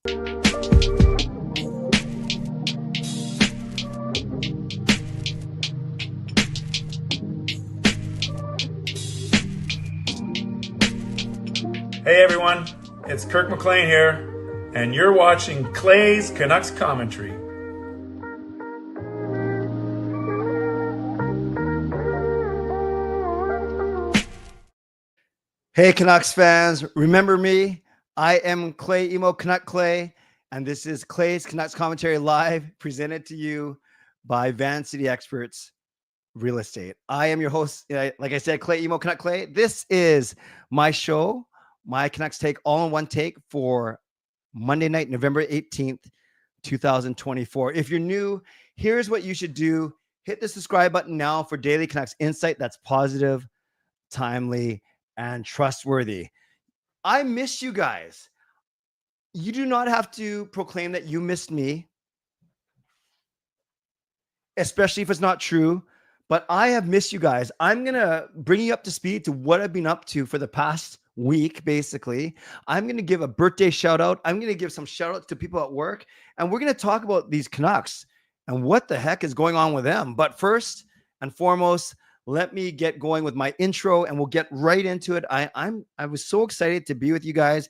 Hey everyone, it's Kirk McLean here, and you're watching Clay's Canucks Commentary. Hey Canucks fans, remember me? I am Clay Emo Canuck Clay, and this is Clay's Canucks Commentary Live, presented to you by Van City Experts Real Estate. I am your host, like I said, Clay Emo Canuck Clay. This is my show, my Canucks Take, all in one take for Monday night, November 18th, 2024. If you're new, here's what you should do. Hit the subscribe button now for daily Canucks insight that's positive, timely, and trustworthy. I miss you guys. You do not have to proclaim that you missed me, especially if it's not true, but I have missed you guys. I'm going to bring you up to speed to what I've been up to for the past week, basically. I'm going to give a birthday shout out. I'm going to give some shout outs to people at work, and we're going to talk about these Canucks and what the heck is going on with them. But first and foremost, let me get going with my intro and we'll get right into it. I was so excited to be with you guys.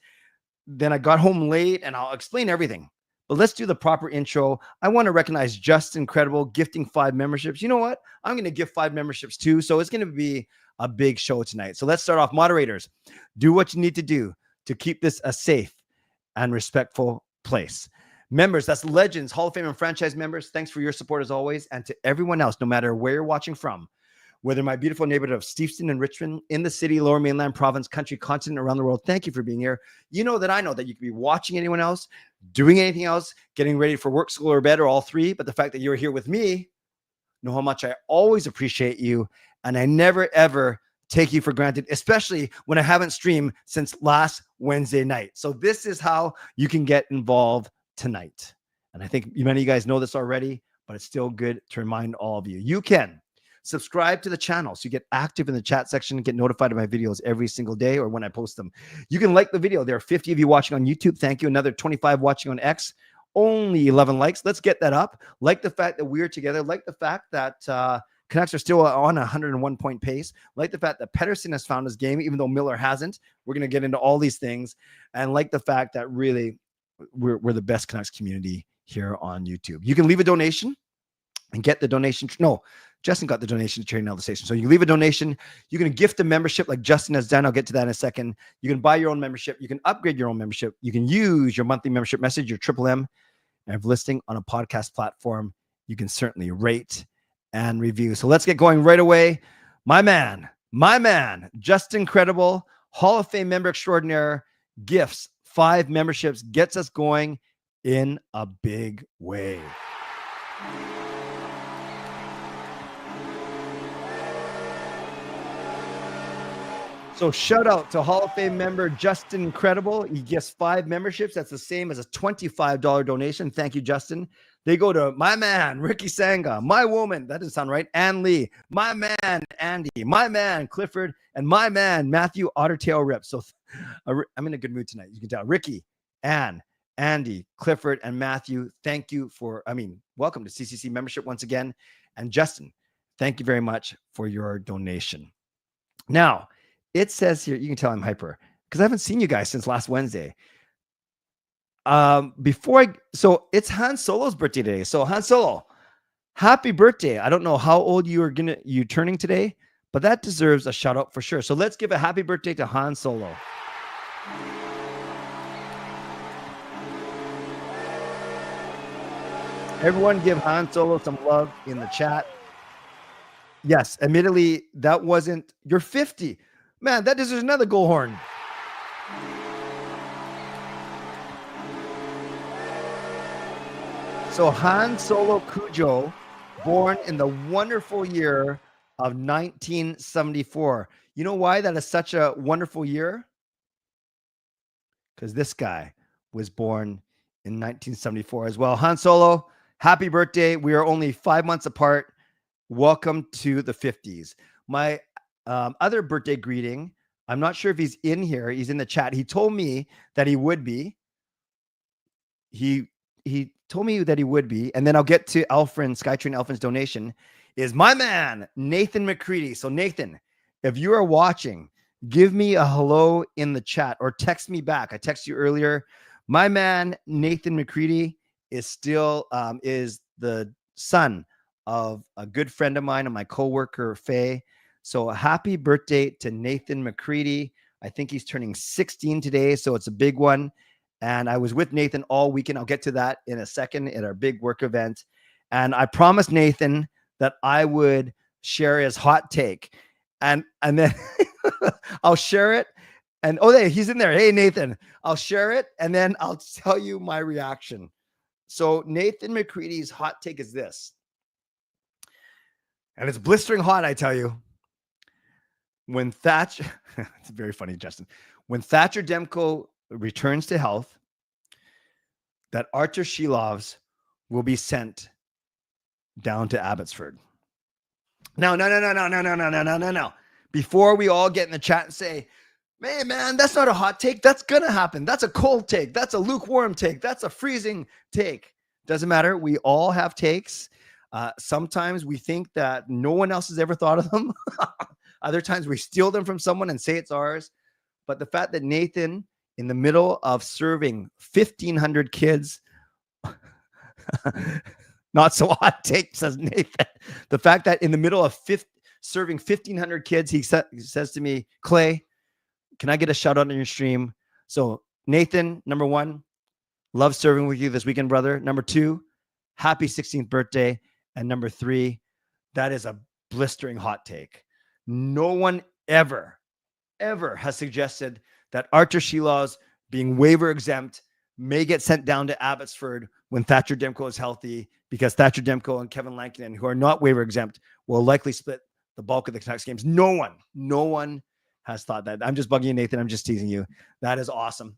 Then I got home late and I'll explain everything. But let's do the proper intro. I want to recognize Just Incredible gifting 5 memberships. You know what? I'm going to give 5 memberships too. So it's going to be a big show tonight. So let's start off. Moderators, do what you need to do to keep this a safe and respectful place. Members, that's Legends, Hall of Fame and franchise members. Thanks for your support as always. And to everyone else, no matter where you're watching from, whether my beautiful neighborhood of Steveston and Richmond, in the city, lower mainland, province, country, continent, around the world, thank you for being here. You know that I know that you could be watching anyone else, doing anything else, getting ready for work, school, or bed, or all three. But the fact that you're here with me, know how much I always appreciate you. And I never, ever take you for granted, especially when I haven't streamed since last Wednesday night. So this is how you can get involved tonight. And I think many of you guys know this already, but it's still good to remind all of you. You can subscribe to the channel so you get active in the chat section and get notified of my videos every single day or when I post them. You can like the video. There are 50 of you watching on YouTube. Thank you. Another 25 watching on X. Only 11 likes. Let's get that up. Like the fact that we're together. Like the fact that Canucks are still on a 101-point pace. Like the fact that Pettersson has found his game, even though Miller hasn't. We're going to get into all these things. And like the fact that really we're the best Canucks community here on YouTube. You can leave a donation and get the donation. No, Justin got the donation to Charity Now the Station. So you leave a donation. You can gift a membership like Justin has done. I'll get to that in a second. You can buy your own membership. You can upgrade your own membership. You can use your monthly membership message, your Triple M, and if listing on a podcast platform, you can certainly rate and review. So let's get going right away. My man, Just Incredible, Hall of Fame member extraordinaire, gifts 5 memberships, gets us going in a big way. So shout out to Hall of Fame member Justin Incredible. He gets 5 memberships. That's the same as a $25 donation. Thank you, Justin. They go to my man, Ricky Sanga, my woman, that doesn't sound right, Ann Lee, my man, Andy, my man, Clifford, and my man, Matthew Ottertail Rip. So I'm in a good mood tonight. You can tell. Ricky, Ann, Andy, Clifford, and Matthew, thank you for, welcome to CCC membership once again. And Justin, thank you very much for your donation. Now, it says here, you can tell I'm hyper because I haven't seen you guys since last Wednesday. So it's Han Solo's birthday today. So Han Solo, happy birthday. I don't know how old you turning today, but that deserves a shout out for sure. So let's give a happy birthday to Han Solo. Everyone give Han Solo some love in the chat. Yes, admittedly, that wasn't your 50. Man, that deserves another goal horn. So Han Solo Cujo, born in the wonderful year of 1974. You know why that is such a wonderful year? Because this guy was born in 1974 as well. Han Solo, happy birthday. We are only 5 months apart. Welcome to the 50s. My other birthday greeting, I'm not sure if he's in here. He's in the chat. He told me that he would be. he told me that he would be, and then I'll get to Skytrain Alfred's donation, is my man, Nathan McCready. So Nathan, if you are watching, give me a hello in the chat or text me back. I texted you earlier. My man, Nathan McCready, is still is the son of a good friend of mine and my coworker, Faye. So happy birthday to Nathan McCready. I think he's turning 16 today, so it's a big one. And I was with Nathan all weekend. I'll get to that in a second at our big work event. And I promised Nathan that I would share his hot take. And then I'll share it. And there, he's in there. Hey, Nathan, I'll share it. And then I'll tell you my reaction. So Nathan McCready's hot take is this. And it's blistering hot, I tell you. When Thatcher, it's very funny, Justin. When Thatcher Demko returns to health, that Artur Shilovs will be sent down to Abbotsford. No. Before we all get in the chat and say, man, that's not a hot take. That's going to happen. That's a cold take. That's a lukewarm take. That's a freezing take. Doesn't matter. We all have takes. Sometimes we think that no one else has ever thought of them. Other times we steal them from someone and say it's ours. But the fact that Nathan, in the middle of serving 1,500 kids, not so hot take, says Nathan. The fact that in the middle of serving 1,500 kids, he says to me, Clay, can I get a shout out on your stream? So Nathan, number one, love serving with you this weekend, brother. Number two, happy 16th birthday. And number three, that is a blistering hot take. No one ever has suggested that Artur Shilovs, being waiver exempt, may get sent down to Abbotsford when Thatcher Demko is healthy, because Thatcher Demko and Kevin Lankinen, who are not waiver exempt, will likely split the bulk of the Canucks games. No one has thought that. I'm just bugging you, Nathan. I'm just teasing you. That is awesome.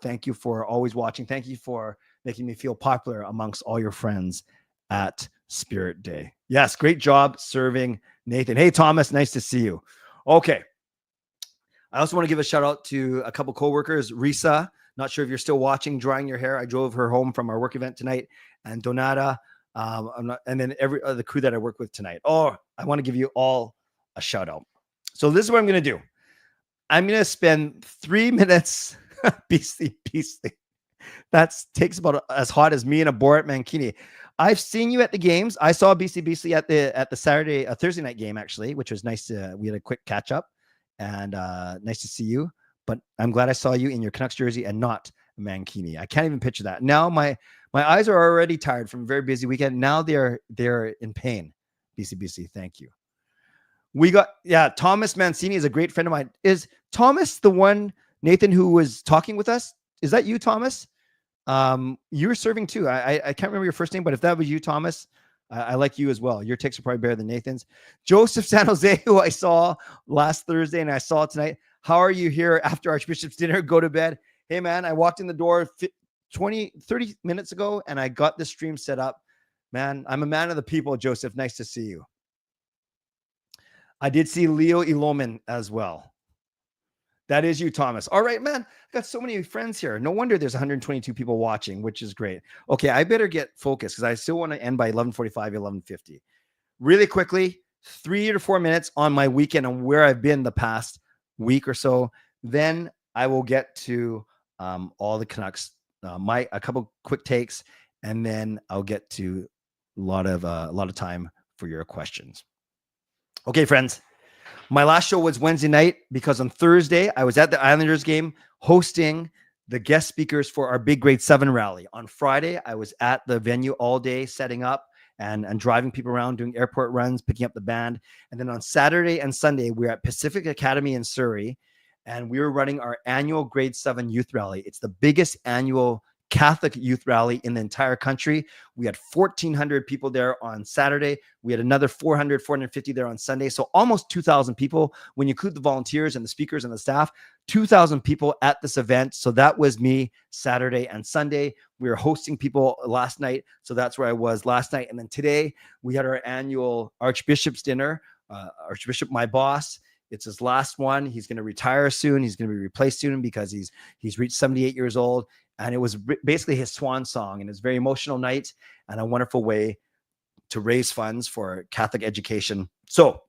Thank you for always watching. Thank you for making me feel popular amongst all your friends at Spirit Day. Yes, great job serving, Nathan. Hey, Thomas, nice to see you. Okay. I also want to give a shout out to a couple coworkers. Risa, not sure if you're still watching, drying your hair. I drove her home from our work event tonight. And Donata, and then every other crew that I work with tonight. Oh, I want to give you all a shout out. So this is what I'm going to do. I'm going to spend 3 minutes, beastly. That takes about as hot as me and a Borat Mankini. I've seen you at the games. I saw Beastly at the Thursday night game, actually, which was nice. We had a quick catch up, and nice to see you. But I'm glad I saw you in your Canucks jersey and not Mankini. I can't even picture that. Now my eyes are already tired from a very busy weekend. Now they're in pain. BC, thank you. We got, Thomas Mancini is a great friend of mine. Is Thomas the one, Nathan, who was talking with us? Is that you, Thomas? You were serving too. I can't remember your first name, but if that was you, Thomas, I like you as well. Your takes are probably better than Nathan's. Joseph San Jose, who I saw last Thursday and I saw tonight. How are you here after Archbishop's dinner? Go to bed. Hey, man, I walked in the door 30 minutes ago and I got the stream set up. Man, I'm a man of the people, Joseph. Nice to see you. I did see Leo Ilomin as well. That is you, Thomas. All right, man. I got so many friends here. No wonder there's 122 people watching, which is great. Okay, I better get focused because I still want to end by 11:45, 11:50. Really quickly, 3 to 4 minutes on my weekend and where I've been the past week or so. Then I will get to all the Canucks, a couple quick takes, and then I'll get to a lot of time for your questions. Okay, friends. My last show was Wednesday night because on Thursday, I was at the Islanders game hosting the guest speakers for our big grade 7 rally. On Friday, I was at the venue all day setting up and driving people around, doing airport runs, picking up the band. And then on Saturday and Sunday, we were at Pacific Academy in Surrey, and we were running our annual grade 7 youth rally. It's the biggest annual Catholic youth rally in the entire country. We had 1,400 people there on Saturday. We had another 450 there on Sunday. So almost 2,000 people when you include the volunteers and the speakers and the staff, 2,000 people at this event. So that was me Saturday and Sunday. We were hosting people last night. So that's where I was last night. And then today we had our annual Archbishop's dinner. Archbishop, my boss, It's his last one. He's going to retire soon. He's going to be replaced soon because he's reached 78 years old. And it was basically his swan song, and it's a very emotional night and a wonderful way to raise funds for Catholic education. So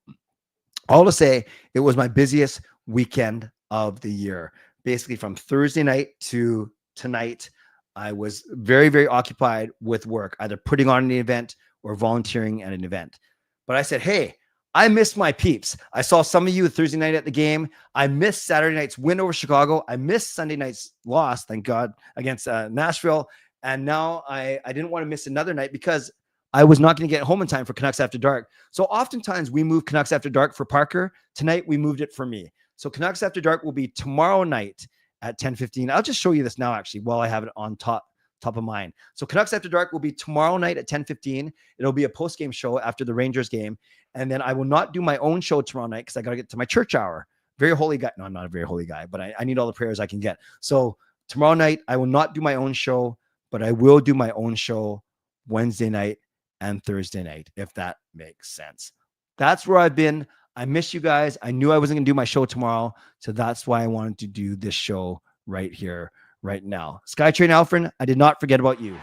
all to say, it was my busiest weekend of the year. Basically from Thursday night to tonight, I was very, very occupied with work, either putting on an event or volunteering at an event. But I said, hey, I missed my peeps. I saw some of you Thursday night at the game. I missed Saturday night's win over Chicago. I missed Sunday night's loss, thank God, against Nashville. And now I didn't want to miss another night because I was not going to get home in time for Canucks After Dark. So oftentimes we move Canucks After Dark for Parker. Tonight we moved it for me. So Canucks After Dark will be tomorrow night at 10:15. I'll just show you this now, actually, while I have it on top of mind. So Canucks After Dark will be tomorrow night at 10:15. It'll be a post-game show after the Rangers game. And then I will not do my own show tomorrow night because I got to get to my church hour. Very holy guy. No, I'm not a very holy guy, but I need all the prayers I can get. So tomorrow night, I will not do my own show, but I will do my own show Wednesday night and Thursday night, if that makes sense. That's where I've been. I miss you guys. I knew I wasn't going to do my show tomorrow. So that's why I wanted to do this show right here, right now. Skytrain Alfred, I did not forget about you.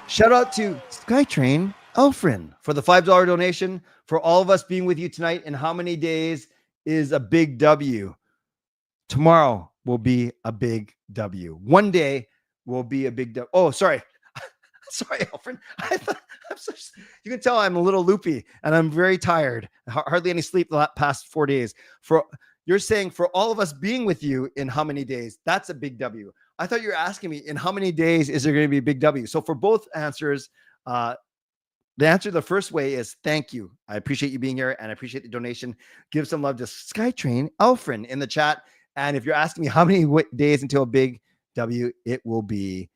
Shout out to Skytrain Alfred for the $5 donation, for all of us being with you tonight. And how many days is a big W? Tomorrow will be a big W. One day will be a big W. Oh, sorry. Sorry, Alfred. You can tell I'm a little loopy and I'm very tired. Hardly any sleep the past 4 days. You're saying for all of us being with you in how many days? That's a big W. I thought you were asking me in how many days is there going to be a big W? So for both answers, the answer the first way is thank you. I appreciate you being here and I appreciate the donation. Give some love to Skytrain Alfred in the chat. And if you're asking me how many days until a big W, it will be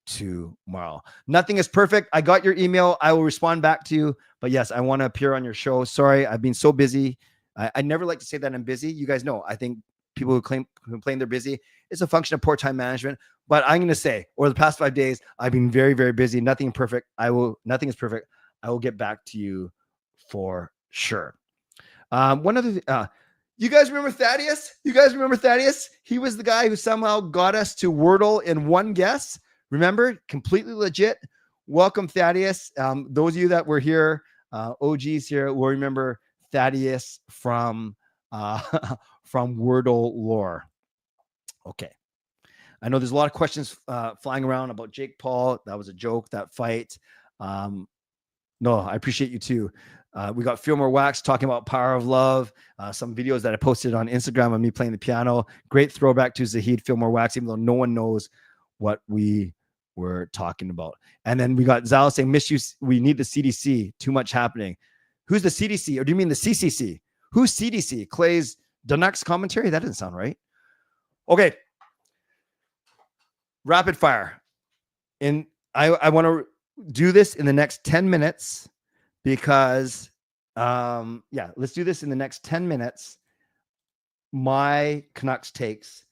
tomorrow. Nothing is perfect. I got your email. I will respond back to you. But yes, I want to appear on your show. Sorry, I've been so busy. I never like to say that I'm busy. You guys know, I think people who complain they're busy, it's a function of poor time management. But I'm going to say, over the past 5 days, I've been very, very busy. Nothing is perfect. I will get back to you for sure. One other you guys remember Thaddeus? He was the guy who somehow got us to Wordle in one guess. Remember? Completely legit. Welcome, Thaddeus. Those of you that were here, OGs here, will remember Thaddeus from Wordle lore. Okay. I know there's a lot of questions flying around about Jake Paul. That was a joke, that fight. No, I appreciate you too. We got Feel More Wax talking about Power of Love. Some videos that I posted on Instagram of me playing the piano. Great throwback to Zahid, Feel More Wax, even though no one knows what we were talking about. And then we got Zal saying, miss you. We need the CDC. Too much happening. Who's the CDC? Or do you mean the CCC? Who's CDC? Clay's Canucks commentary? That doesn't sound right. Okay. Rapid fire. And I want to do this in the next 10 minutes because, let's do this in the next 10 minutes. My Canucks takes,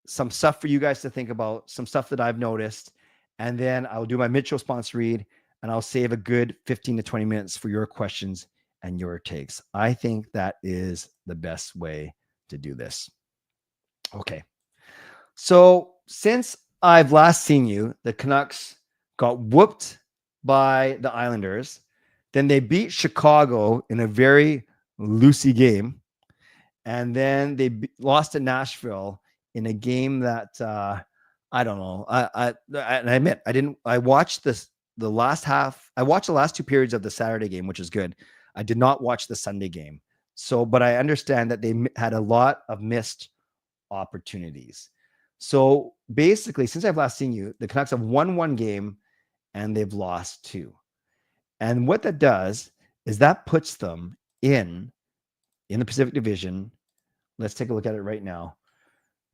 some stuff for you guys to think about, some stuff that I've noticed, and then I'll do my Mitchell sponsor read, and I'll save a good 15 to 20 minutes for your questions and your takes. I think that is the best way to do this. Okay. So since I've last seen you, the Canucks got whooped by the Islanders. Then they beat Chicago in a very loosey game. And then they lost to Nashville in a game that I don't know. I admit I watched the last half. I watched the last 2 periods of the Saturday game, which is good. I did not watch the Sunday game. So, but I understand that they had a lot of missed opportunities. So basically, since I've last seen you, the Canucks have won 1 game and they've lost 2. And what that does is that puts them in the Pacific Division. Let's take a look at it right now.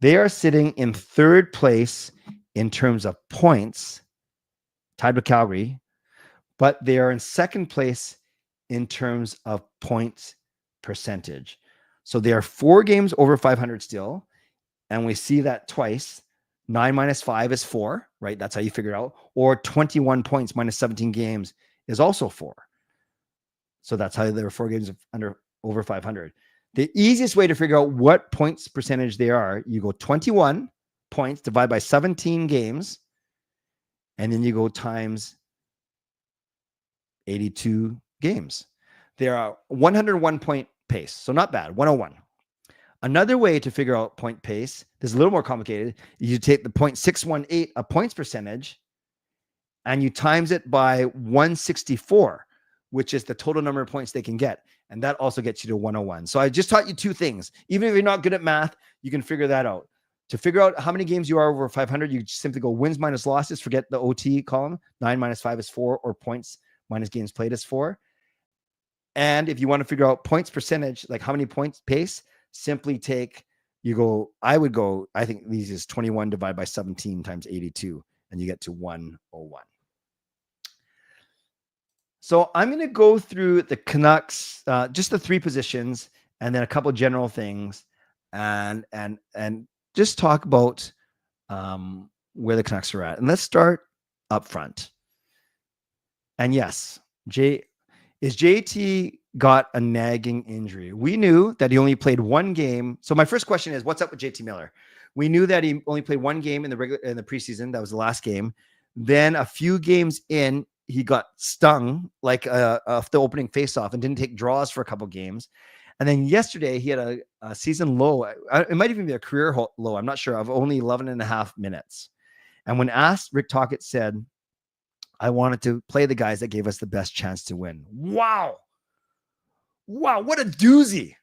They are sitting in 3rd place in terms of points, tied with Calgary, but they are in 2nd place in terms of points percentage. So they are 4 games over 500 still. And we see that twice. 9 minus 5 is 4, right? That's how you figure it out. Or 21 points minus 17 games is also 4. So that's how there are 4 games over 500. The easiest way to figure out what points percentage they are, you go 21 points divided by 17 games, and then you go times 82 games. There are 101 point pace. So not bad, 101. Another way to figure out point pace, this is a little more complicated. You take the 0.618, a points percentage, and you times it by 164, which is the total number of points they can get. And that also gets you to 101. So I just taught you 2 things. Even if you're not good at math, you can figure that out. To figure out how many games you are over 500, you simply go wins minus losses, forget the OT column. 9 minus 5 is 4, or points minus games played is 4. And if you want to figure out points percentage, like how many points pace, simply take, I think these is 21 divided by 17 times 82, and you get to 101. So I'm going to go through the Canucks, just the 3 positions, and then a couple of general things, and just talk about where the Canucks are at. And let's start up front. And yes, JT got a nagging injury. We knew that he only played 1 game. So my first question is, what's up with JT Miller? We knew that he only played 1 game in the preseason. That was the last game. Then a few games in, he got stung like off the opening faceoff and didn't take draws for a couple games. And then yesterday he had a season low. It might even be a career low. I'm not sure, of only 11 and a half minutes. And when asked, Rick Tocchet said, I wanted to play the guys that gave us the best chance to win. Wow. What a doozy.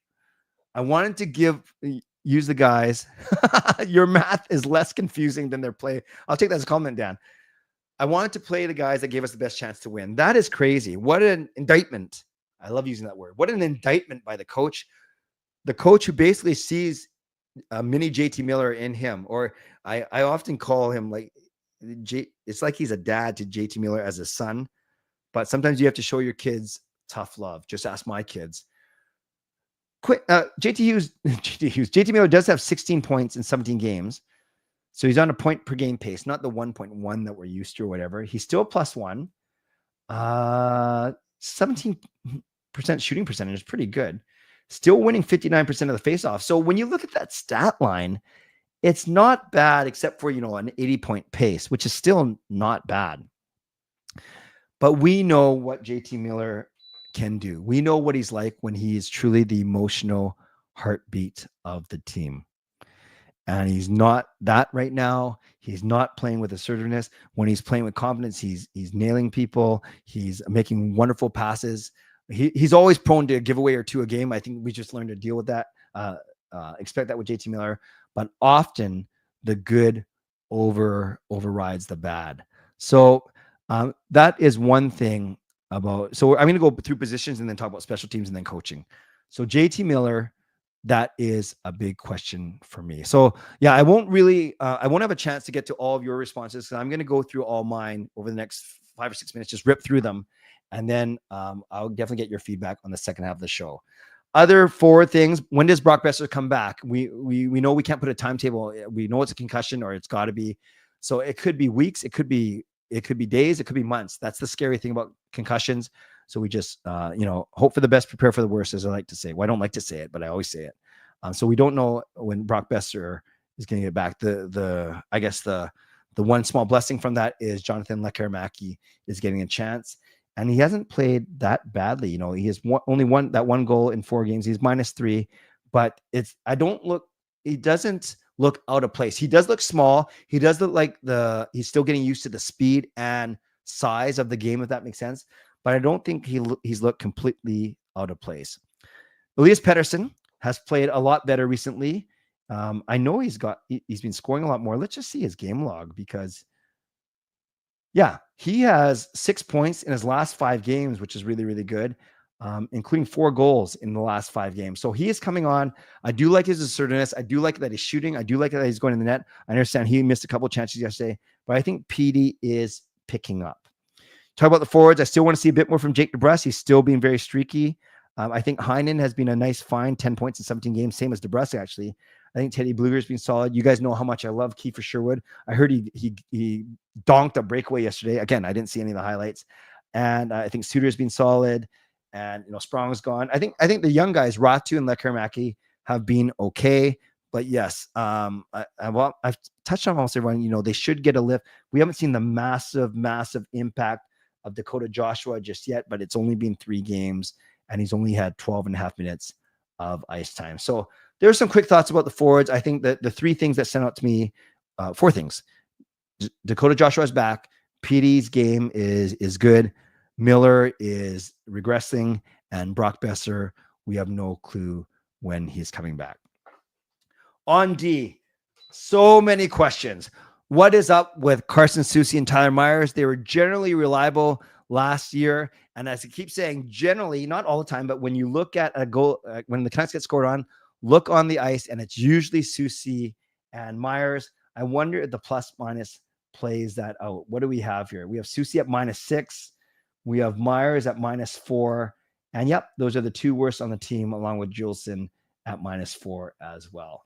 I wanted to use the guys. Your math is less confusing than their play. I'll take that as a comment, Dan. I wanted to play the guys that gave us the best chance to win. That is crazy. What an indictment. I love using that word. What an indictment by the coach. The coach who basically sees a mini JT Miller in him, or I often call him like, it's like he's a dad to JT Miller as a son, but sometimes you have to show your kids tough love. Just ask my kids. JT Miller does have 16 points in 17 games. So he's on a point per game pace, not the 1.1 that we're used to or whatever. He's still +1. 17% shooting percentage is pretty good. Still winning 59% of the faceoff. So when you look at that stat line, it's not bad except for, an 80-point pace, which is still not bad. But we know what JT Miller can do. We know what he's like when he is truly the emotional heartbeat of the team. And he's not that right now. He's not playing with assertiveness. When he's playing with confidence, he's nailing people. He's making wonderful passes. He's always prone to a giveaway or 2 a game. I think we just learned to deal with that. Expect that with JT Miller. But often the good overrides the bad. So that is one thing about. So I'm going to go through positions and then talk about special teams and then coaching. So JT Miller, that is a big question for me. So yeah, I won't have a chance to get to all of your responses, because I'm going to go through all mine over the next 5 or 6 minutes, just rip through them. And then I'll definitely get your feedback on the second half of the show. Other 4 things. When does Brock Boeser come back? We know we can't put a timetable. We know it's a concussion, or it's got to be. So it could be weeks. It could be days. It could be months. That's the scary thing about concussions. So we just, hope for the best, prepare for the worst, as I like to say. Well, I don't like to say it, but I always say it. So we don't know when Brock Boeser is going to get back. I guess the one small blessing from that is Jonathan Lekkerimäki is getting a chance, and he hasn't played that badly. He has only that 1 goal in 4 games. He's -3, but he doesn't look out of place. He does look small. He does look like he's still getting used to the speed and size of the game, if that makes sense. But I don't think he's looked completely out of place. Elias Pettersson has played a lot better recently. I know he's been scoring a lot more. Let's just see his game log, because he has 6 points in his last 5 games, which is really, really good, including 4 goals in the last 5 games. So he is coming on. I do like his assertiveness. I do like that he's shooting. I do like that he's going in the net. I understand he missed a couple of chances yesterday, but I think PD is picking up. Talk about the forwards. I still want to see a bit more from Jake DeBrusk. He's still being very streaky. I think Heinen has been a nice find, 10 points in 17 games, same as DeBrusk, actually. I think Teddy Blueger's been solid. You guys know how much I love Kiefer Sherwood. I heard he donked a breakaway yesterday. Again, I didn't see any of the highlights. And I think Suter's been solid. And Sprong's gone. I think the young guys, Ratu and Lekkerimäki, have been okay. But yes, I've touched on almost everyone. They should get a lift. We haven't seen the massive impact of Dakota Joshua just yet, but it's only been 3 games and he's only had 12.5 minutes of ice time. So there's some quick thoughts about the forwards. I think that the 3 things that stand out to me, 4 things. Dakota Joshua is back. PD's game is good. Miller is regressing, and Brock Boeser, we have no clue when he's coming back. On D, so many questions. What is up with Carson Soucy and Tyler Myers? They were generally reliable last year. And as I keep saying, generally, not all the time, but when you look at a goal, when the Canucks get scored on, look on the ice, and it's usually Soucy and Myers. I wonder if the plus minus plays that out. What do we have here? We have Soucy at -6. We have Myers at -4. And yep, those are the 2 worst on the team, along with Juleson at -4 as well.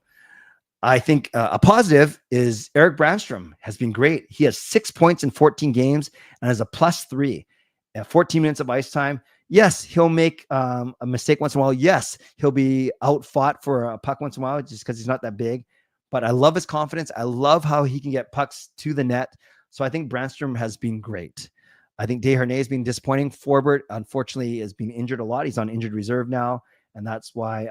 I think a positive is Eric Brandstrom has been great. He has 6 points in 14 games and has a +3 at 14 minutes of ice time. Yes, he'll make a mistake once in a while. Yes, he'll be outfought for a puck once in a while just because he's not that big. But I love his confidence. I love how he can get pucks to the net. So I think Brandstrom has been great. I think Desharnais has been disappointing. Forbert, unfortunately, has been injured a lot. He's on injured reserve now. And that's why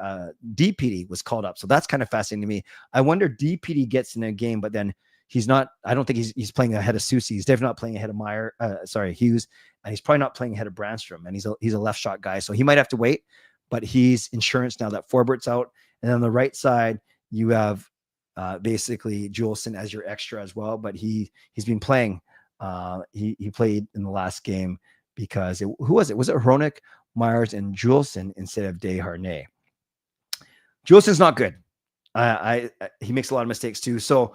DPD was called up. So that's kind of fascinating to me. I wonder DPD gets in a game, but then he's not. I don't think he's playing ahead of Soucy. He's definitely not playing ahead of Hughes, and he's probably not playing ahead of Brandstrom. And he's a left shot guy, so he might have to wait. But he's insurance now that Forbert's out. And on the right side, you have basically Juleson as your extra as well. But he's been playing. He played in the last game because who was it? Was it Hronek, Myers, and Juleson instead of Desharnais? Juleson's not good. He makes a lot of mistakes too. So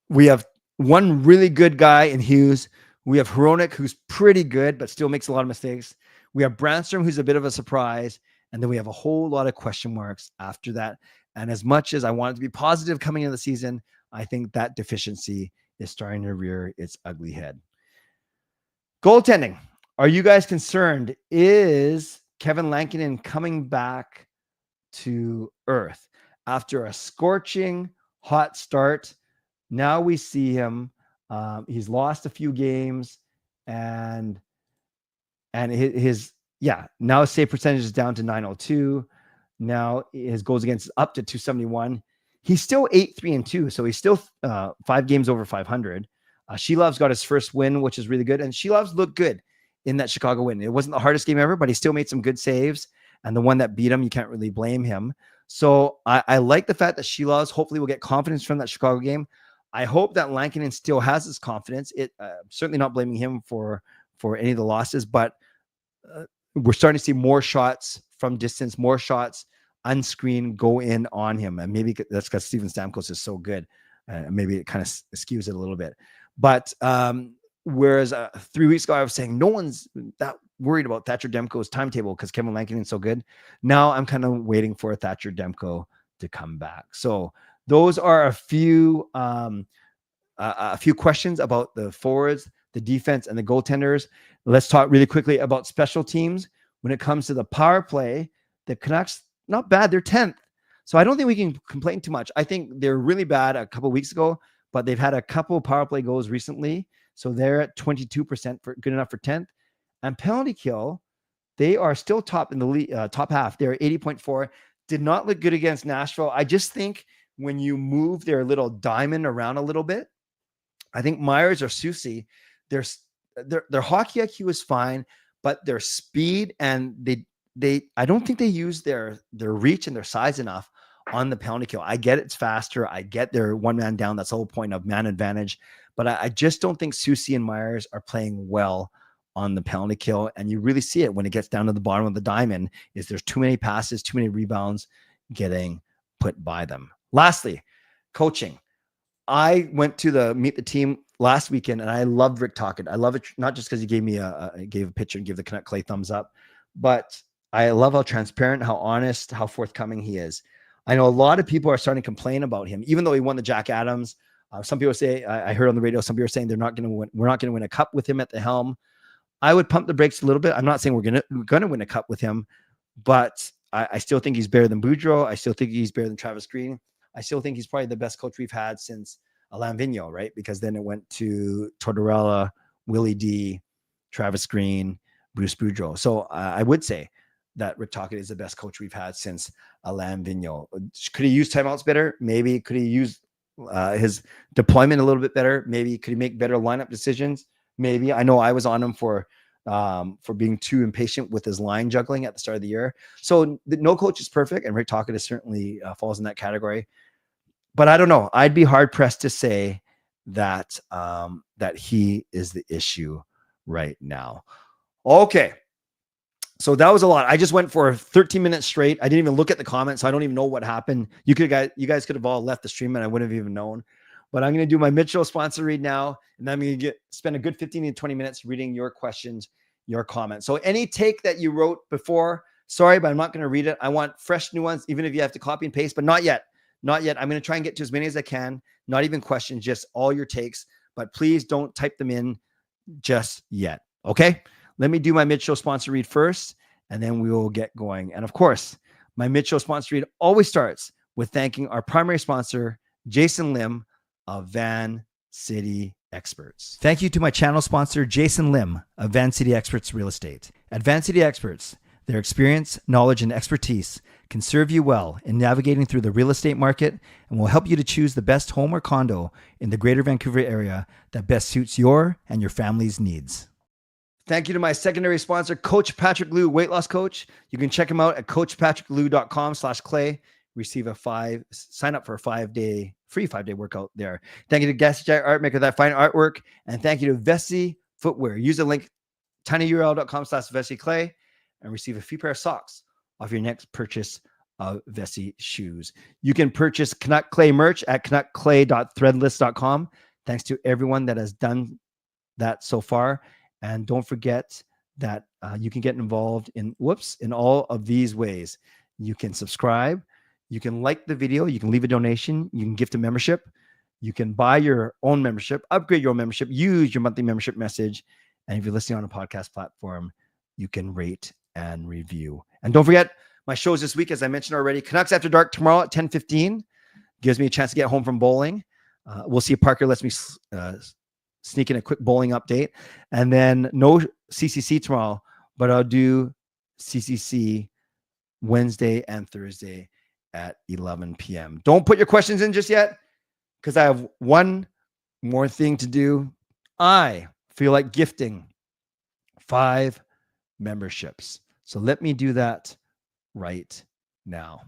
we have one really good guy in Hughes. We have Hronek, who's pretty good, but still makes a lot of mistakes. We have Brandstrom, who's a bit of a surprise. And then we have a whole lot of question marks after that. And as much as I want it to be positive coming into the season, I think that deficiency is starting to rear its ugly head. Goaltending. Are you guys concerned? Is Kevin Lankinen coming back to earth after a scorching hot start? Now we see him. He's lost a few games, and his now his save percentage is down to .902. Now his goals against is up to .271. He's still 8-3-2, so he's still 5 games over 500. Shelov's got his first win, which is really good, and Shelov's looked good in that Chicago win. It wasn't the hardest game ever, but he still made some good saves. And the one that beat him, you can't really blame him. So I like the fact that Shelov's hopefully will get confidence from that Chicago game. I hope that Lankinen still has his confidence. Certainly not blaming him for any of the losses, but we're starting to see more shots from distance, more shots unscreened go in on him. And maybe that's because Steven Stamkos is so good. Maybe it kind of skews it a little bit. But whereas 3 weeks ago, I was saying no one's that worried about Thatcher Demko's timetable because Kevin Lankinen is so good. Now I'm kind of waiting for Thatcher Demko to come back. So those are a few questions about the forwards, the defense, and the goaltenders. Let's talk really quickly about special teams. When it comes to the power play, the Canucks, not bad. They're 10th. So I don't think we can complain too much. I think they're really bad a couple of weeks ago, but they've had a couple of power play goals recently. So they're at 22% for good enough for 10th. And penalty kill, they are still top in the top half. They're 80.4. Did not look good against Nashville. I just think when you move their little diamond around a little bit, I think Myers or Soucy, their hockey IQ is fine, but their speed and they I don't think they use their reach and their size enough on the penalty kill. I get it's faster. I get they're one man down. That's the whole point of man advantage. But I just don't think Soucy and Myers are playing well on the penalty kill. And you really see it when it gets down to the bottom of the diamond is there's too many passes, too many rebounds getting put by them. Lastly, coaching. I went to the meet the team last weekend and I loved Rick Tocchet. I love it not just because he gave me gave a picture and gave the Canuck Clay thumbs up, but I love how transparent, how honest, how forthcoming he is. I know a lot of people are starting to complain about him, even though he won the Jack Adams. Some people say, I heard on the radio, some people are saying they're not going to win. We're not going to win a cup with him at the helm. I would pump the brakes a little bit. I'm not saying we're going to win a cup with him, but I still think he's better than Boudreau. I still think he's better than Travis Green. I still think he's probably the best coach we've had since Alain Vigneault, right? Because then it went to Tortorella, Willie D, Travis Green, Bruce Boudreau. So I would say that Rick Tocchet is the best coach we've had since Alain Vigneault. Could he use timeouts better? Maybe. Could he use his deployment a little bit better? Maybe. Could he make better lineup decisions? Maybe. I know I was on him for being too impatient with his line juggling at the start of the year. So no coach is perfect, and Rick Tocchet is certainly falls in that category. But I don't know. I'd be hard pressed to say that that he is the issue right now. Okay. So that was a lot. I just went for 13 minutes straight. I didn't even look at the comments. So I don't even know what happened. You guys could have all left the stream and I wouldn't have even known. But I'm going to do my Mitchell sponsor read now. And then I'm going to spend a good 15 to 20 minutes reading your questions, your comments. So any take that you wrote before, sorry, but I'm not going to read it. I want fresh new ones, even if you have to copy and paste, but not yet. Not yet. I'm going to try and get to as many as I can. Not even questions, just all your takes. But please don't type them in just yet. Okay? Let me do my Mid-Show sponsor read first, and then we will get going. And of course, my Mid-Show sponsor read always starts with thanking our primary sponsor, Jason Lim of Van City Experts. Thank you to my channel sponsor, Jason Lim of Van City Experts Real Estate. At Van City Experts, their experience, knowledge, and expertise can serve you well in navigating through the real estate market and will help you to choose the best home or condo in the Greater Vancouver area that best suits your and your family's needs. Thank you to my secondary sponsor, Coach Patrick Liu, weight loss coach. You can check him out at coachpatrickliu.com/clay. Receive sign up for a free 5-day workout there. Thank you to Gassy Jai Art Maker, that fine artwork. And thank you to Vessi Footwear. Use the link tinyurl.com/VessiClay and receive a free pair of socks off your next purchase of Vessi shoes. You can purchase Canuck Clay merch at canuckclay.threadless.com. Thanks to everyone that has done that so far. And don't forget that you can get involved in all of these ways. You can subscribe, you can like the video, you can leave a donation, you can gift a membership, you can buy your own membership, upgrade your own membership, use your monthly membership message. And if you're listening on a podcast platform, you can rate and review. And don't forget my shows this week, as I mentioned already, Canucks After Dark tomorrow at 10:15 gives me a chance to get home from bowling. We'll see if Parker lets me sneak in a quick bowling update. And then no CCC tomorrow, but I'll do CCC Wednesday and Thursday at 11 p.m. Don't put your questions in just yet, because I have one more thing to do. I feel like gifting 5 memberships. So let me do that right now.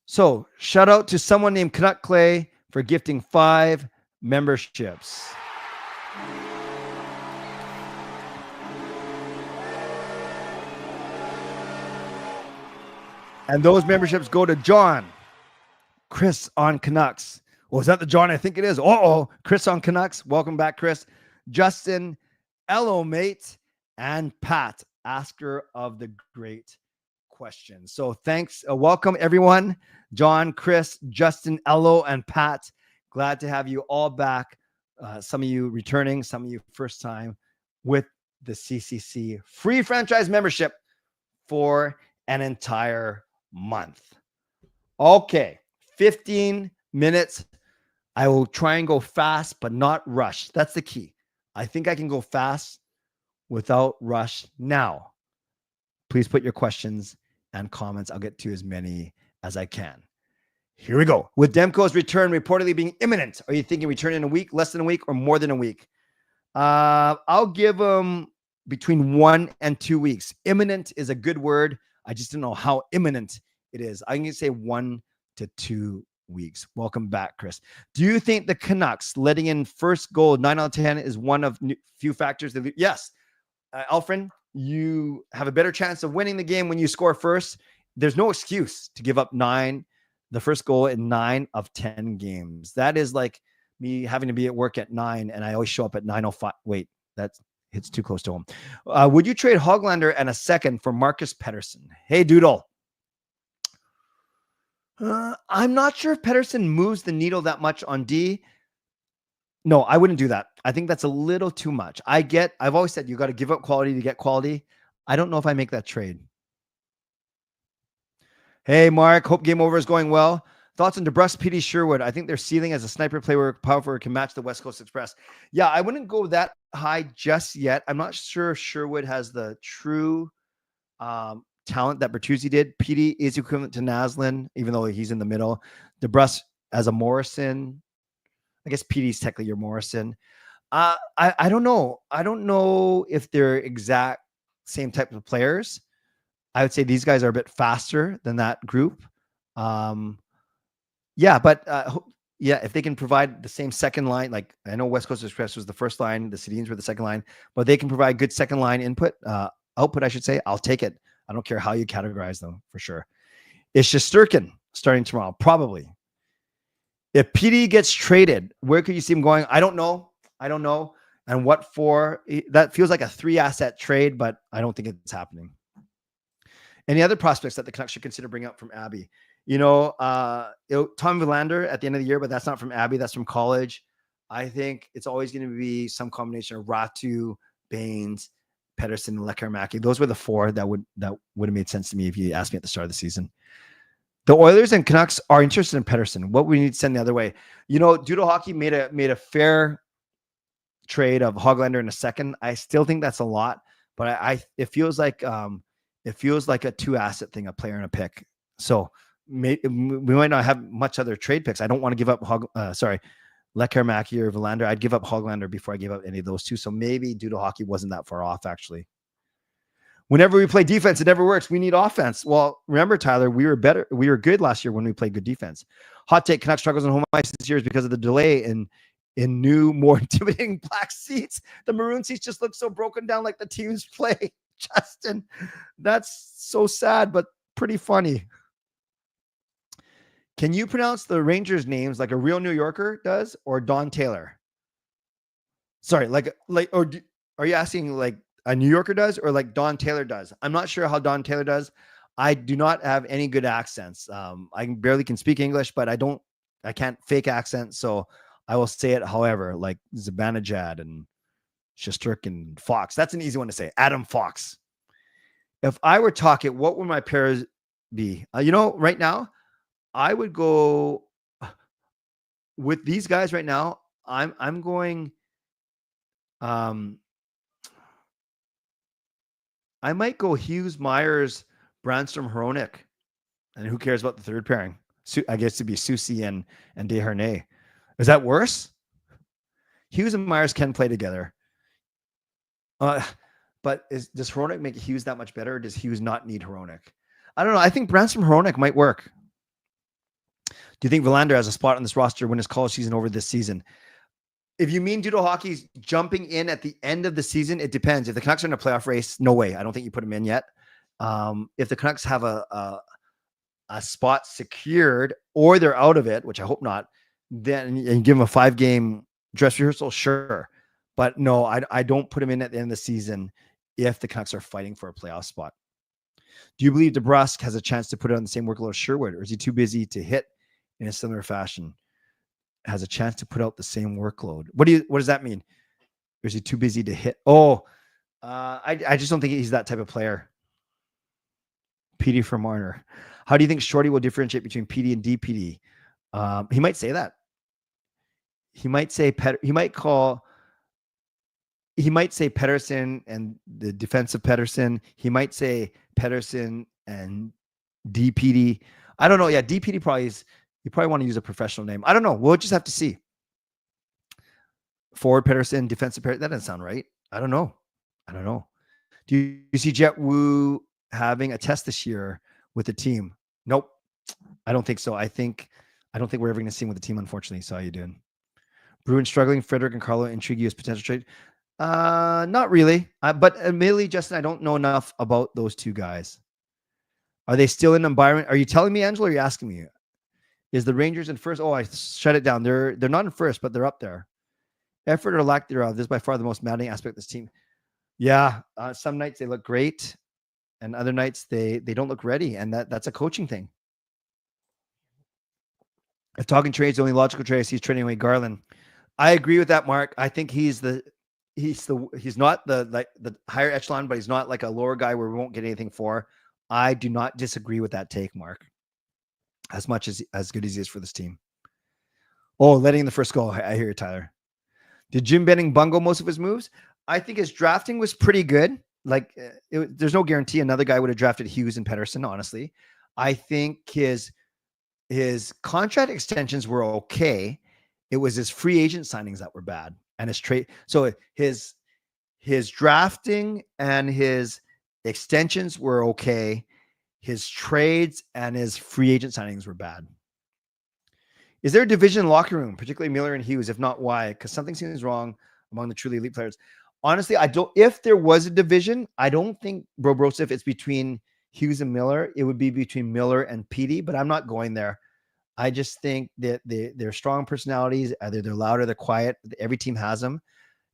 So shout out to someone named Canuck Clay for gifting 5 memberships. And those memberships go to John, Chris on Canucks. Well, is that the John I think it is? Chris on Canucks. Welcome back, Chris. Justin, hello, mate. And Pat, asker of the great questions. So thanks. Welcome, everyone. John, Chris, Justin, Ello, and Pat. Glad to have you all back. Some of you returning, some of you first time with the CCC free franchise membership for an entire month. Okay, 15 minutes. I will try and go fast, but not rush. That's the key. I think I can go fast without rush. Now, please put your questions and comments. I'll get to as many as I can. Here we go. With Demko's return reportedly being imminent, are you thinking return in a week, less than a week, or more than a week? I'll give him between 1 and 2 weeks. Imminent is a good word. I just don't know how imminent it is. I can say 1 to 2 weeks. Welcome back, Chris. Do you think the Canucks letting in first goal 9 out of 10 is one of few factors? Yes. Alfred, you have a better chance of winning the game when you score first. There's no excuse to give up the first goal in 9 of 10 games. That is like me having to be at work at 9 and I always show up at 9:05. Wait, that hits too close to home. Would you trade Hoglander and a second for Marcus Pettersson? Hey, Doodle. I'm not sure if Pettersson moves the needle that much on D. No, I wouldn't do that. I think that's a little too much. I've always said you got to give up quality to get quality. I don't know if I make that trade. Hey, Mark. Hope Game Over is going well. Thoughts on DeBrusk, PD, Sherwood? I think their ceiling as a sniper player power forward can match the West Coast Express. Yeah, I wouldn't go that high just yet. I'm not sure if Sherwood has the true talent that Bertuzzi did. PD is equivalent to Naslin, even though he's in the middle. DeBrusk as a Morrison. I guess PD's technically your Morrison. I don't know. I don't know if they're exact same type of players. I would say these guys are a bit faster than that group. Yeah, if they can provide the same second line, like I know West Coast Express was the first line, the Sedins were the second line, but they can provide good second line output, I should say. I'll take it. I don't care how you categorize them, for sure. Is Shesterkin starting tomorrow? Probably. If PD gets traded, where could you see him going? I don't know. And what for? That feels like a 3-asset trade, but I don't think it's happening. Any other prospects that the Canucks should consider bringing up from Abbey? Tom Verlander at the end of the year, but that's not from Abbey. That's from college. I think it's always going to be some combination of Ratu, Baines, Pettersson, and Lekkerimäki. Those were the 4 that would have made sense to me if you asked me at the start of the season. The Oilers and Canucks are interested in Pettersson. What we need to send the other way. Doodle Hockey made a fair trade of Hoglander in a second. I still think that's a lot, but it feels like a 2-asset thing, a player and a pick. So we might not have much other trade picks. I don't want to give up Lekkerimäki or Verlander. I'd give up Hoglander before I give up any of those 2. So maybe Doodle Hockey wasn't that far off, actually. Whenever we play defense, it never works. We need offense. Well, remember, Tyler, we were better. We were good last year when we played good defense. Hot take: Canucks struggles on home ice this year is because of the delay in new, more intimidating black seats. The maroon seats just look so broken down, like the teams play. Justin, that's so sad, but pretty funny. Can you pronounce the Rangers' names like a real New Yorker does, or Don Taylor? Sorry, are you asking like a New Yorker does, or like Don Taylor does? I'm not sure how Don Taylor does. I do not have any good accents. I barely can speak English, but I can't fake accents. So I will say it however, like Zibanejad and Shesterkin and Fox. That's an easy one to say. Adam Fox. If I were talking, what would my pairs be? Right now, I would go with these guys right now. I'm going. I might go Hughes, Myers, Brandstrom, Hronik, and who cares about the third pairing? I guess it'd be Soucy and Desharnais. Is that worse? Hughes and Myers can play together. But does Hronik make Hughes that much better, or does Hughes not need Hronik? I don't know. I think Brandstrom, Hronik might work. Do you think Verlander has a spot on this roster when his college season over this season? If you mean Doodle Hockey's jumping in at the end of the season, it depends. If the Canucks are in a playoff race, no way. I don't think you put him in yet. If the Canucks have a spot secured, or they're out of it, which I hope not, then and give him a 5-game dress rehearsal, sure. But no, I don't put him in at the end of the season if the Canucks are fighting for a playoff spot. Do you believe DeBrusk has a chance to put it on the same workload as Sherwood, or is he too busy to hit in a similar fashion? Has a chance to put out the same workload. What does that mean? Or is he too busy to hit? I just don't think he's that type of player. PD from Marner. How do you think Shorty will differentiate between PD and DPD? He might say that. He might say he might say Pettersson and the defensive Pettersson. He might say Pettersson and DPD. I don't know. Yeah, DPD probably is. You probably want to use a professional name. I don't know. We'll just have to see. Forward Pettersson, defensive Pettersson. That doesn't sound right. I don't know. Do you see Jet Wu having a test this year with the team? Nope. I don't think so. I don't think we're ever going to see him with the team, unfortunately. So how you doing? Bruin struggling. Frederick and Carlo intrigue you as potential trade? Not really. But admittedly, Justin, I don't know enough about those 2 guys. Are they still in environment? Are you telling me, Angela, or are you asking me? Is the Rangers in first? Oh, I shut it down. They're not in first, but they're up there. Effort or lack thereof. This is by far the most maddening aspect of this team. Yeah. Some nights they look great, and other nights they don't look ready. And that's a coaching thing. If talking trades, the only logical trade, he's trading away Garland. I agree with that, Mark. I think he's not the higher echelon, but he's not like a lower guy where we won't get anything for. I do not disagree with that take, Mark. As much as good as he is for this team. Oh, letting in the first goal. I hear you, Tyler. Did Jim Benning bungle most of his moves? I think his drafting was pretty good. Like, there's no guarantee another guy would have drafted Hughes and Pettersson, honestly. I think his contract extensions were okay. It was his free agent signings that were bad, and his trade. So his drafting and his extensions were okay. His trades and his free agent signings were bad. Is there a division in the locker room, particularly Miller and Hughes? If not, why? Because something seems wrong among the truly elite players. Honestly, I don't. If there was a division, I don't think, Brosif, it's between Hughes and Miller. It would be between Miller and Petey, but I'm not going there. I just think that they're strong personalities. Either they're loud or they're quiet. Every team has them.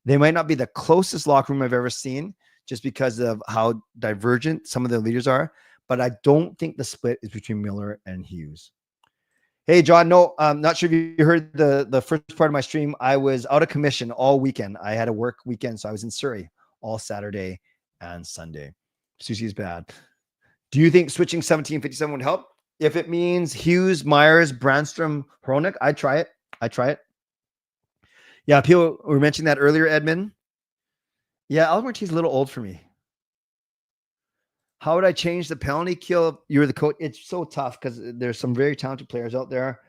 They might not be the closest locker room I've ever seen just because of how divergent some of the leaders are. But I don't think the split is between Miller and Hughes. Hey, John, no, I'm not sure if you heard the first part of my stream. I was out of commission all weekend. I had a work weekend, so I was in Surrey all Saturday and Sunday. Susie's bad. Do you think switching 1757 would help? If it means Hughes, Myers, Brandstrom, Hronik, I'd try it. Yeah, people were mentioning that earlier, Edmund. Yeah, Albert's a little old for me. How would I change the penalty kill if you were the coach? It's so tough because there's some very talented players out there.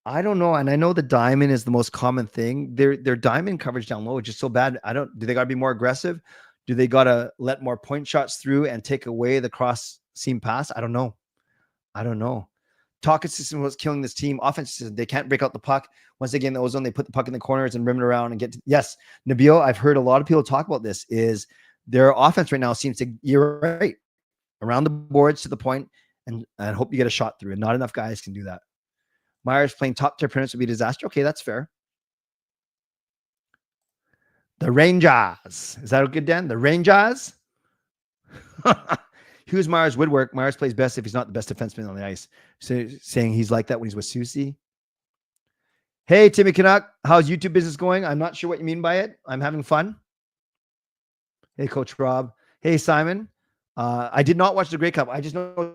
I don't know. And I know the diamond is the most common thing. Their diamond coverage down low is just so bad. Do they got to be more aggressive? Do they got to let more point shots through and take away the cross seam pass? I don't know. Talking system was killing this team. Offense system, they can't break out the puck. Once again, the ozone, they put the puck in the corners and rim it around and get to, yes, Nabil, I've heard a lot of people talk about this, is their offense right now seems to, you're right, around the boards to the point and hope you get a shot through. And not enough guys can do that. Myers playing top tier opponents would be a disaster. Okay, that's fair. The Rangers. Is that a good, Dan? The Rangers? Hughes, Myers, Woodwork. Myers plays best if he's not the best defenseman on the ice. So, saying he's like that when he's with Susie. Hey, Timmy Canuck. How's YouTube business going? I'm not sure what you mean by it. I'm having fun. Hey, Coach Rob. Hey, Simon. I did not watch the Grey Cup. I just know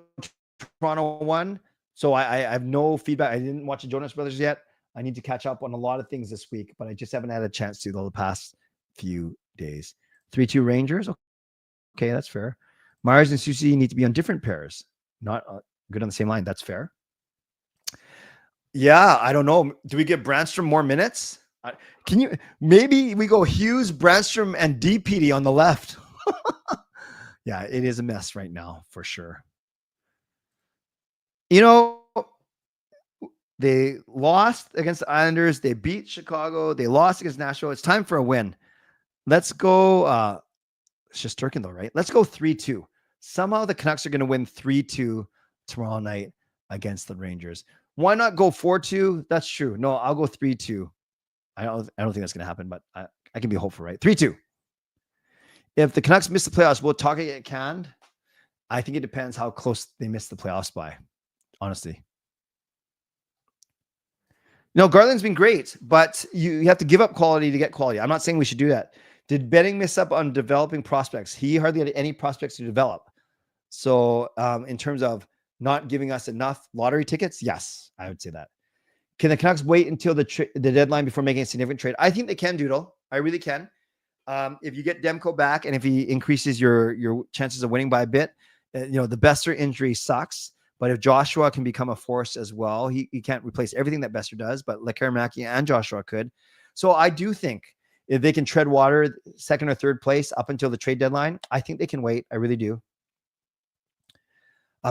Toronto won. So I have no feedback. I didn't watch the Jonas Brothers yet. I need to catch up on a lot of things this week, but I just haven't had a chance to the past few days. 3-2 Rangers. Okay, that's fair. Myers and Susie need to be on different pairs, not good on the same line. That's fair. Yeah, I don't know. Do we give Brandstrom more minutes? Maybe we go Hughes, Brandstrom, and DPD on the left. Yeah, it is a mess right now for sure. You know, they lost against the Islanders. They beat Chicago. They lost against Nashville. It's time for a win. Let's go. It's just Turkin though, right? Let's go 3-2. Somehow the Canucks are going to win 3-2 tomorrow night against the Rangers. Why not go 4-2? That's true. No, I'll go 3-2. I don't think that's going to happen, but I can be hopeful, right? 3-2. If the Canucks miss the playoffs, will Taka get canned? I think it depends how close they miss the playoffs by, honestly. No, Garland's been great, but you have to give up quality to get quality. I'm not saying we should do that. Did Benning miss up on developing prospects? He hardly had any prospects to develop. So in terms of not giving us enough lottery tickets, yes, I would say that. Can the Canucks wait until the deadline before making a significant trade? I think they can, Doodle. I really can. If you get Demko back and if he increases your chances of winning by a bit, the Boeser injury sucks. But if Joshua can become a force as well, he can't replace everything that Boeser does, but Lekaramaki and Joshua could. So I do think if they can tread water, second or third place up until the trade deadline, I think they can wait. I really do.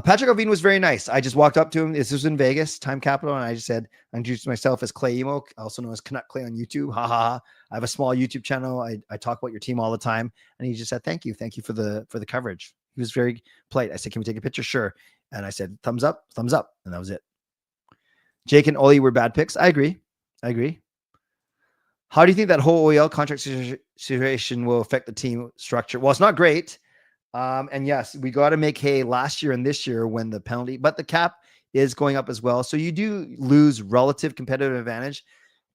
Patrick Oveen was very nice. I just walked up to him. This was in Vegas, Time Capital, and I just said, I introduced myself as Clay Emo, also known as Canuck Clay on YouTube. Ha ha ha. I have a small YouTube channel. I talk about your team all the time. And he just said, thank you. Thank you for the coverage. He was very polite. I said, can we take a picture? Sure. And I said, thumbs up. And that was it. Jake and Oli were bad picks. I agree. How do you think that whole OEL contract situation will affect the team structure? Well, it's not great. And yes, we got to make hay last year and this year when the penalty, but the cap is going up as well. So you do lose relative competitive advantage,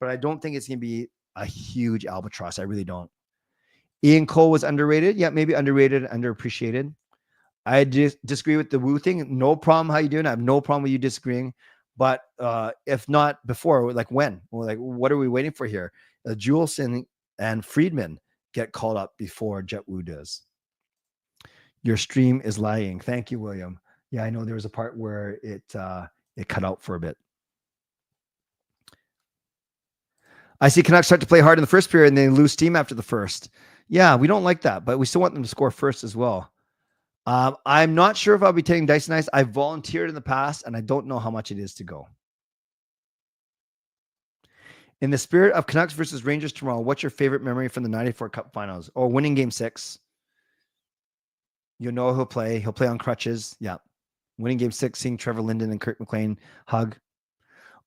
but I don't think it's going to be a huge albatross. I really don't. Ian Cole was underrated. Yeah, maybe underrated, underappreciated. I just disagree with the Woo thing. No problem. How you doing? I have no problem with you disagreeing. But if not before, like when? Well, like what are we waiting for here? Juleson and Friedman get called up before Jet Woo does. Your stream is lagging. Thank you, William. Yeah, I know there was a part where it cut out for a bit. I see Canucks start to play hard in the first period and they lose steam after the first. Yeah, we don't like that, but we still want them to score first as well. I'm not sure if I'll be taking Dice and Ice. I've volunteered in the past, and I don't know how much it is to go. In the spirit of Canucks versus Rangers tomorrow, what's your favorite memory from the 94 Cup Finals? Or winning Game 6? You know he'll play. He'll play on crutches. Yeah. Winning Game 6, seeing Trevor Linden and Kirk McLean hug.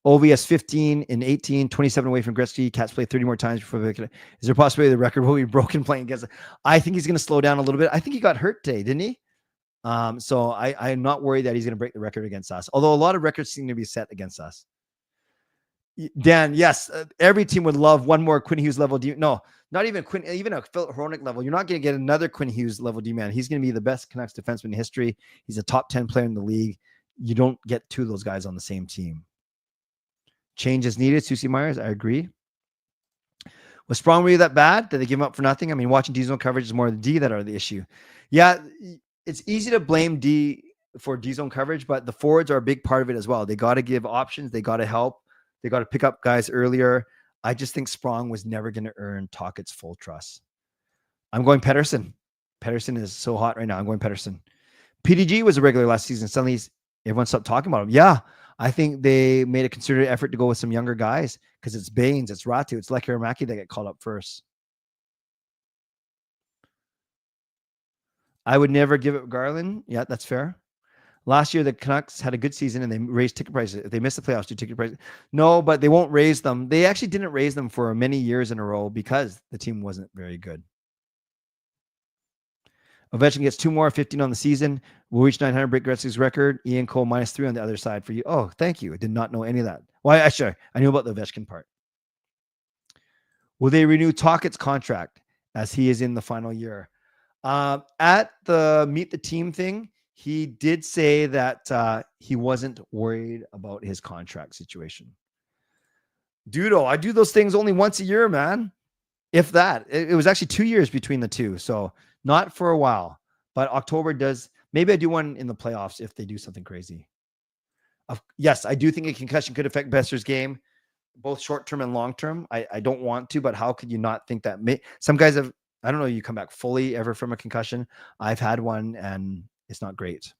OVS 15 in 18, 27 away from Gretzky. Cats play 30 more times before they can. Is there a possibility the record will be broken playing against? I think he's going to slow down a little bit. I think he got hurt today, didn't he? So I'm not worried that he's going to break the record against us. Although a lot of records seem to be set against us. Dan, yes, every team would love one more Quinn Hughes level. No, not even Quinn, even a Phil Hronek level. You're not going to get another Quinn Hughes level D-man. He's going to be the best Canucks defenseman in history. He's a top 10 player in the league. You don't get two of those guys on the same team. Change is needed. Susie Myers, I agree. Was Sprong really that bad? Did they give him up for nothing? I mean, watching D-zone coverage is more the D that are the issue. Yeah, it's easy to blame D for D-zone coverage, but the forwards are a big part of it as well. They got to give options. They got to help. They got to pick up guys earlier. I just think Sprong was never going to earn Tocchet's full trust. I'm going Pettersson. Pettersson is so hot right now. I'm going Pettersson. PDG was a regular last season. Suddenly everyone stopped talking about him. Yeah, I think they made a concerted effort to go with some younger guys because it's Baines, it's Ratu, it's Lekkerimäki that get called up first. I would never give it Garland. Yeah, that's fair. Last year, the Canucks had a good season and they raised ticket prices. If they missed the playoffs, do ticket prices? No, but they won't raise them. They actually didn't raise them for many years in a row because the team wasn't very good. Ovechkin gets 2 more, 15 on the season. We'll reach 900, break Gretzky's record. Ian Cole -3 on the other side for you. Oh, thank you. I did not know any of that. Well, actually, I knew about the Ovechkin part. Will they renew Tocchet's contract as he is in the final year? At the Meet the Team thing, he did say that he wasn't worried about his contract situation. Dudo, I do those things only once a year, man. If that. It was actually 2 years between the two, so not for a while. But October does. Maybe I do one in the playoffs if they do something crazy. Yes, I do think a concussion could affect Boeser's game, both short-term and long-term. I don't want to, but how could you not think that? Some guys have, I don't know, you come back fully ever from a concussion. I've had one, and it's not great.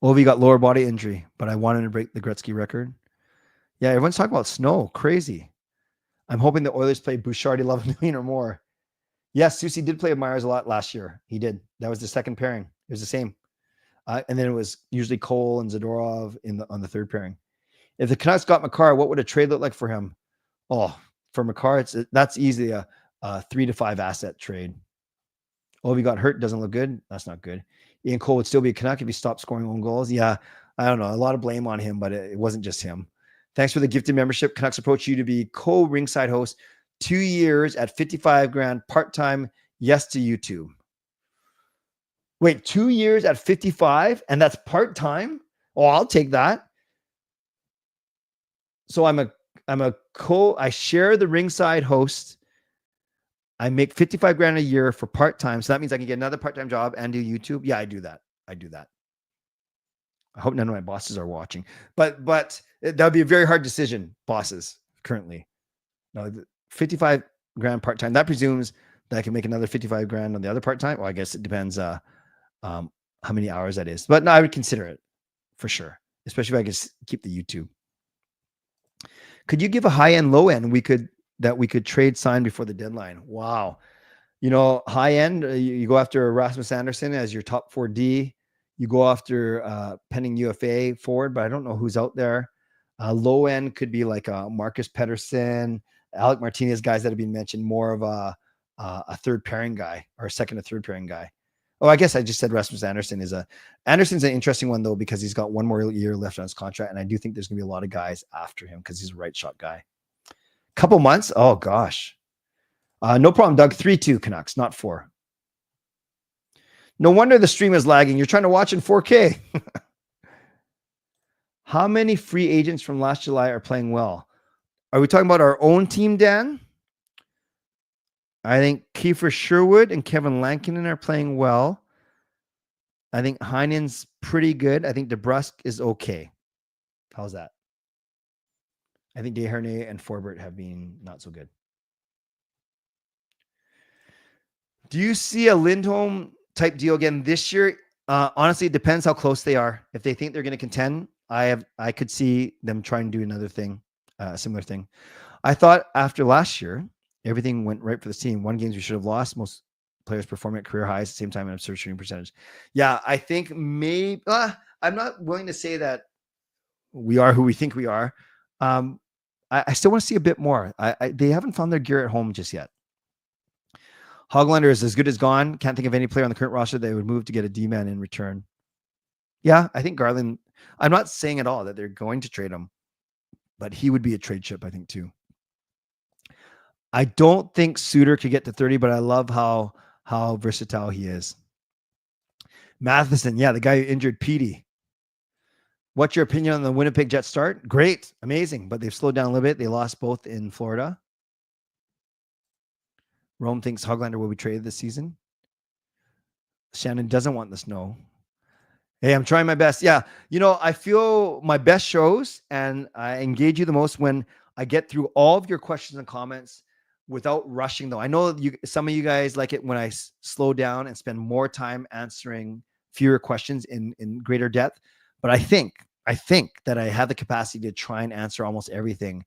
Ovi got lower body injury, but I wanted to break the Gretzky record. Yeah, everyone's talking about Snow. Crazy. I'm hoping the Oilers play Bouchard 11 million or more. Yes, Susie did play Myers a lot last year. He did. That was the second pairing. It was the same. And then it was usually Cole and Zadorov on the third pairing. If the Canucks got Makar, what would a trade look like for him? Oh, for Makar, that's easily a 3 to 5 asset trade. Ovi got hurt, doesn't look good. That's not good. Ian Cole would still be a Canuck if he stopped scoring own goals. Yeah, I don't know. A lot of blame on him, but it wasn't just him. Thanks for the gifted membership. Canucks approach you to be co-ringside host. 2 years at $55,000 part-time. Yes to YouTube. Wait, 2 years at 55 and that's part-time? Oh, I'll take that. So I share the ringside host. I make $55,000 a year for part-time. So that means I can get another part-time job and do YouTube. Yeah, I do that. I hope none of my bosses are watching, but that would be a very hard decision, bosses currently. No, $55,000 part-time. That presumes that I can make another $55,000 on the other part-time. Well, I guess it depends how many hours that is, but no, I would consider it for sure, especially if I could keep the YouTube. Could you give a high end, low end we could trade sign before the deadline? Wow. High end, you go after Rasmus Anderson as your top 4D. You go after pending UFA forward, but I don't know who's out there. Low end could be like Marcus Pettersson, Alec Martinez, guys that have been mentioned, more of a third pairing guy or a second or third pairing guy. Oh, I guess I just said Rasmus Anderson Anderson's an interesting one though, because he's got one more year left on his contract. And I do think there's going to be a lot of guys after him because he's a right shot guy. Couple months. Oh gosh. No problem, Doug. 3-2 Canucks, not 4. No wonder the stream is lagging. You're trying to watch in 4K. How many free agents from last July are playing well? Are we talking about our own team, Dan? I think Kiefer Sherwood and Kevin Lankinen are playing well. I think Heinen's pretty good. I think DeBrusk is okay. How's that? I think Desharnais and Forbert have been not so good. Do you see a Lindholm type deal again this year? Honestly, it depends how close they are. If they think they're going to contend, I could see them trying to do another thing, a similar thing. I thought after last year, everything went right for the team. One games we should have lost. Most players performing at career highs at the same time in absurd shooting percentage. Yeah, I think maybe I'm not willing to say that we are who we think we are. I still want to see a bit more. They haven't found their gear at home just yet. Hoglander is as good as gone. Can't think of any player on the current roster they would move to get a D-man in return. Yeah, I think Garland, I'm not saying at all that they're going to trade him, but he would be a trade chip, I think, too. I don't think Suter could get to 30, but I love how versatile he is. Matheson, yeah, the guy who injured Petey. What's your opinion on the Winnipeg Jets start? Great, amazing, but they've slowed down a little bit. They lost both in Florida. Rome thinks Hoglander will be traded this season. Shannon doesn't want the snow. Hey, I'm trying my best. Yeah, I feel my best shows and I engage you the most when I get through all of your questions and comments without rushing, though. I know some of you guys like it when I slow down and spend more time answering fewer questions in greater depth. But I think that I have the capacity to try and answer almost everything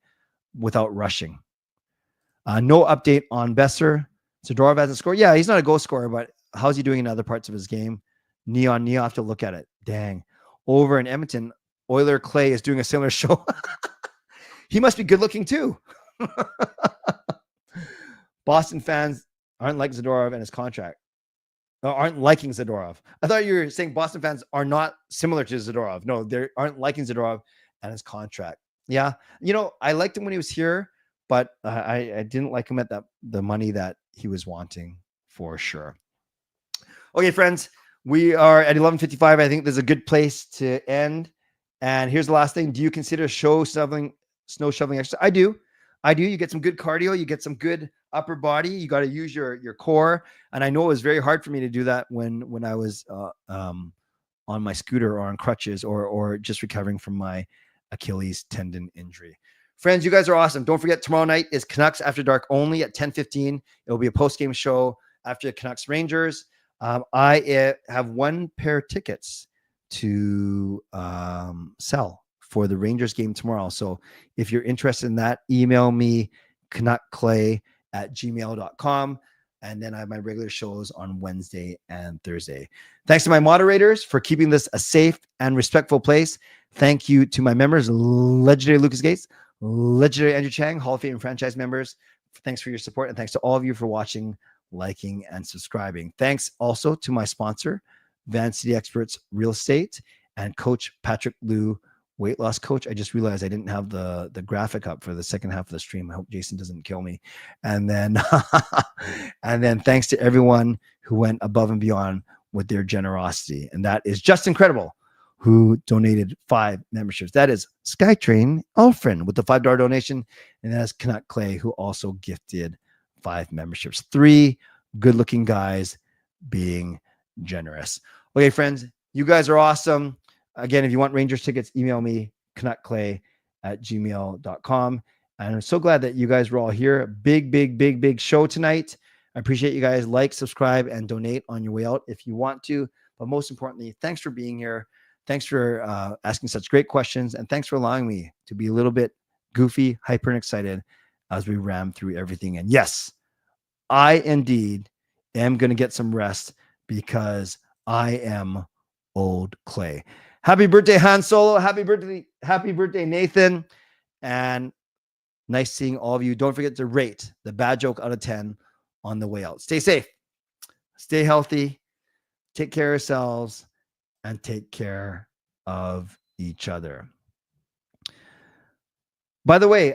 without rushing. No update on Boeser. Zadorov hasn't scored. Yeah, he's not a goal scorer, but how's he doing in other parts of his game? Knee on knee, I'll have to look at it. Dang. Over in Edmonton, Euler Clay is doing a similar show. He must be good looking too. Boston fans aren't like Zadorov and his contract. Aren't liking Zadorov. I thought you were saying Boston fans are not similar to Zadorov. No, they aren't liking Zadorov and his contract. Yeah. I liked him when he was here, but I didn't like him at the money that he was wanting for sure. Okay, friends, we are at 11:55. I think there's a good place to end. And here's the last thing. Do you consider snow shoveling exercise? I do. You get some good cardio. You get some good upper body. You got to use your core. And I know it was very hard for me to do that when I was on my scooter or on crutches or just recovering from my Achilles tendon injury. Friends, you guys are awesome. Don't forget, tomorrow night is Canucks After Dark only at 10:15. It will be a post-game show after the Canucks Rangers. I have one pair of tickets to sell for the Rangers game tomorrow. So if you're interested in that, email me, canuckclay@gmail.com. And then I have my regular shows on Wednesday and Thursday. Thanks to my moderators for keeping this a safe and respectful place. Thank you to my members, legendary Lucas Gates, legendary Andrew Chang, Hall of Fame franchise members. Thanks for your support. And thanks to all of you for watching, liking, and subscribing. Thanks also to my sponsor, Van City Experts Real Estate, and Coach Patrick Liu, weight loss coach. I just realized I didn't have the graphic up for the second half of the stream. I hope Jason doesn't kill me. And then thanks to everyone who went above and beyond with their generosity. And that is just incredible, who donated 5 memberships. That is Skytrain Alfred with the $5 donation. And that's Canuck Clay, who also gifted 5 memberships. 3 good-looking guys being generous. Okay, friends, you guys are awesome. Again, if you want Rangers tickets, email me, canuckclay@gmail.com. And I'm so glad that you guys were all here. Big show tonight. I appreciate you guys. Like, subscribe, and donate on your way out if you want to. But most importantly, thanks for being here. Thanks for asking such great questions. And thanks for allowing me to be a little bit goofy, hyper, and excited as we ram through everything. And yes, I indeed am going to get some rest because I am old Clay. Happy birthday, Han Solo. Happy birthday, Nathan. And nice seeing all of you. Don't forget to rate the bad joke out of 10 on the way out. Stay safe. Stay healthy. take care of yourselves, and take care of each other. By the way,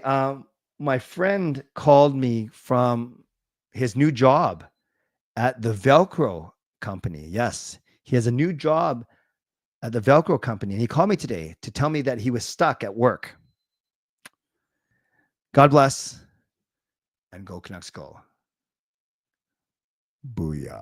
my friend called me from his new job at the Velcro company. Yes, he has a new job at the Velcro company. And he called me today to tell me that he was stuck at work. God bless, and go Canucks go. Booyah.